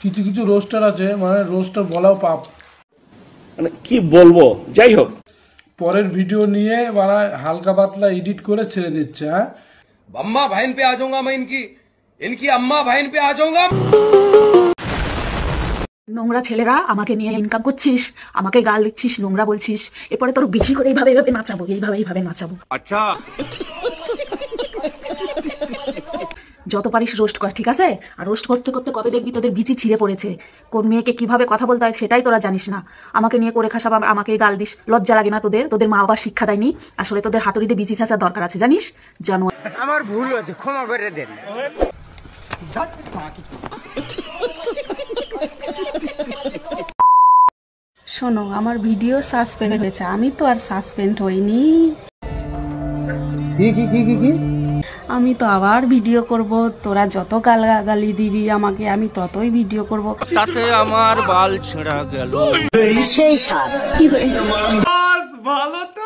কিছু কিছু রোস্টার আছে মানে রোস্টার বলাও পাপ, মানে কি বলবো। যাই হোক, পরের ভিডিও নিয়ে মানে হালকা পাতলা এডিট করে ছেড়ে দিচ্ছে। হ্যাঁ, अम्मा बहन पे आ जाऊंगा मैं, इनकी अम्मा बहन पे आ जाऊंगा। নোংরা ছেলেরা আমাকে নিয়ে ইনকাম করছিস, আমাকে গাল দিচ্ছিস, নোংরা বলছিস, এরপরে তোর বেশি করে এইভাবে এইভাবে নাচাবো, এইভাবে নাচাবো। अच्छा, যত পারিস রোস্ট কর, ঠিক আছে? আর রোস্ট করতে করতে কবে দেখবি তোদের বিচি ছিঁড়ে পড়েছে। কোন মেয়েকে কিভাবে কথা বলতে হয় সেটাই তোরা জানিস না। আমাকে নিয়ে করে খাসাব, আমাকে গাল দিস, লজ্জা লাগে না তোদের? তোদের মা বাবা শিক্ষা দেয়নি? আসলে তোদের হাতুড়িতে বিচি চাচার দরকার আছে, জানিস? জানো আমার ভুল হয়েছে, ক্ষমা করে দেন। শোনো, আমার ভিডিও সাসপেন্ড হয়েছে, আমি তো আর সাসপেন্ড হইনি। আমি তো আবার ভিডিও করব, তোরা যত গালাগালি দিবি আমাকে আমি ততই ভিডিও করব। তাতে আমার বাল ছেঁড়া গেল। সেই সার কি হয়ে ভালো তো।